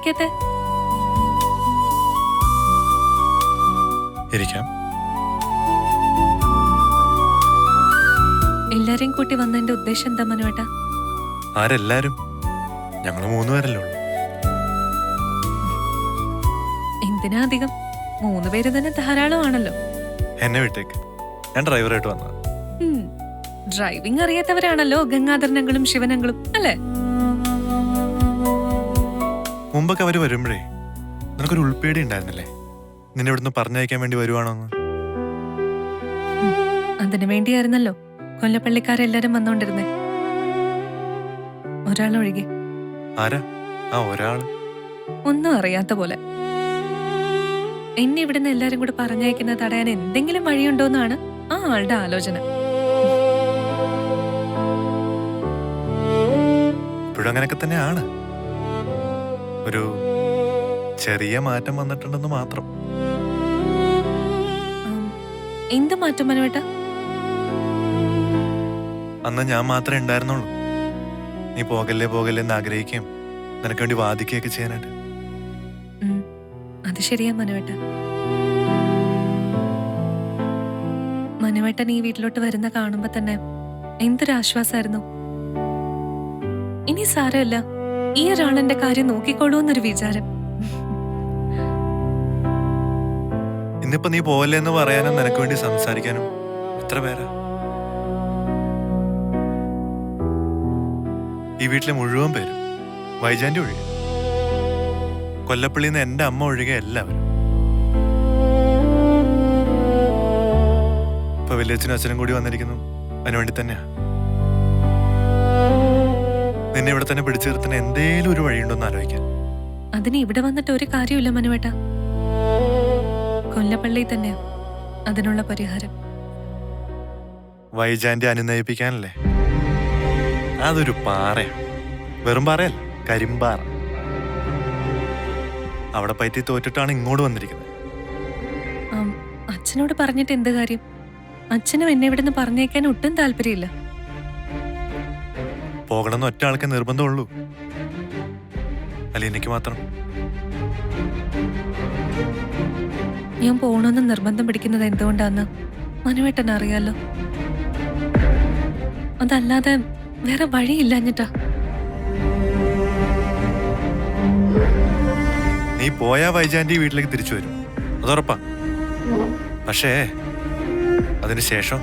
ഇരിക്കത്തെ? ഇരിക്കാം. എല്ലാരെയും കൂട്ടി വന്നതിന്റെ ഉദ്ദേശം എന്താ മനുവേട്ടാ? ആരെല്ലാരും? ഞങ്ങൾ 3 പേരല്ലേ ഉള്ളൂ. എന്തിനാ അധികം? 3 പേര് തന്നെ ധാരാളമാണല്ലോ. എന്നെ വിട്ടേക്ക്, ഞാൻ ഡ്രൈവറായിട്ട് വന്ന. ഡ്രൈവിംഗ് അറിയാത്തവരാണല്ലോ ഗംഗാധരനങ്ങളും ശിവനങ്ങളും അല്ലേ? മുമ്പൊക്കെ അവര് വരുമ്പോഴേ നിനക്കൊരു ഉൾപ്പേടി ഉണ്ടായിരുന്നില്ലേ? നിന്നെ ഇവിടുന്ന് പറഞ്ഞയക്കാൻ വേണ്ടി വരുവാണോന്ന്. അതിനു വേണ്ടിയായിരുന്നല്ലോ കൊല്ലപ്പള്ളിക്കാരെല്ലാരും വന്നോണ്ടിരുന്നേ, ഒരാളൊഴികെ. ആരാ ആ ഒരാള്? ഒന്നും അറിയാത്ത പോലെ. എന്നെ ഇവിടുന്ന് എല്ലാരും കൂടെ പറഞ്ഞയക്കുന്നത് തടയാൻ എന്തെങ്കിലും വഴിയുണ്ടോന്നാണ് ആ ആളുടെ ആലോചന. ഇപ്പോഴും അങ്ങനെയൊക്കെ തന്നെയാണ്. ഒരു ചെറിയ മാറ്റം വന്നിട്ടുണ്ടെന്ന് മാത്രം. എന്ത് മാറ്റം മനുവേട്ടാ? അന്ന് ഞാൻ മാത്രമേ ഉണ്ടായിരുന്നുള്ളൂ. നീ പോകല്ലേ പോകല്ലേ എന്ന് ആഗ്രഹിക്കുകയും നിനക്ക് വേണ്ടി വാദിക്കുകയൊക്കെ ചെയ്യാനായിട്ട്. അത് ശരിയാ മനുവേട്ട. മനുവേട്ടൻ ഈ വീട്ടിലോട്ട് വരുന്ന കാണുമ്പോ തന്നെ എന്തൊരാശ്വാസായിരുന്നു. ഇനി സാരമില്ല, ഈ ഒരാളെന്റെ കാര്യം നോക്കിക്കോളൂ എന്നൊരു വിചാരം. ഇന്നിപ്പോ നീ പോകല്ലേ എന്ന് പറയാനും നിനക്ക് വേണ്ടി സംസാരിക്കാനും എത്ര പേരാ? ഈ വീട്ടിലെ മുഴുവൻ പേരും, വൈജാന്റെ ഒഴികെ, കൊല്ലപ്പള്ളിന്ന് എന്റെ അമ്മ ഒഴികെ എല്ലാവരും. ഇപ്പൊ വലിയച്ഛനും അച്ഛനും കൂടി വന്നിരിക്കുന്നു അതിനുവേണ്ടി തന്നെയാ. നിന്നെ ഇവിടെ തന്നെ പിടിച്ചു നിർത്തുന്ന എന്തേലും ഒരു വഴിയുണ്ടോന്ന് ആലോചിക്കാൻ. അതിന് ഇവിടെ വന്നിട്ട് ഒരു കാര്യമില്ല മനുവേട്ട. കൊല്ലപ്പള്ളി തന്നെയാ അതിനുള്ള പരിഹാരം. വൈജാന്റെ അനുനയിപ്പിക്കാനല്ലേ? അതൊരു പാറയാ, വെറും പാറയല്ല, കരിമ്പാറ. അവിടെ പറ്റി തോറ്റിട്ടാണ് ഇങ്ങോട്ട് വന്നിരിക്കുന്നത്. അച്ഛനോട് പറഞ്ഞിട്ട് എന്ത് കാര്യം? അച്ഛനും എന്നെ ഇവിടുന്ന് പറഞ്ഞേക്കാൻ ഒട്ടും താല്പര്യമില്ല. പോകണമെന്ന് ഒറ്റ ആൾക്ക് നിർബന്ധമുള്ളൂ, അല്ല എനിക്ക് മാത്രം. ഞാൻ പോകണമെന്ന് നിർബന്ധം പിടിക്കുന്നത് എന്തുകൊണ്ടാന്ന് മനുവേട്ടൻ അറിയാലോ. അതല്ലാതെ വേറെ വഴിയില്ലാഞ്ഞിട്ടാ. നീ പോയാ വൈജാന്റെ വീട്ടിലേക്ക് തിരിച്ചു വരും, അതുറപ്പാ. പക്ഷേ അതിനുശേഷം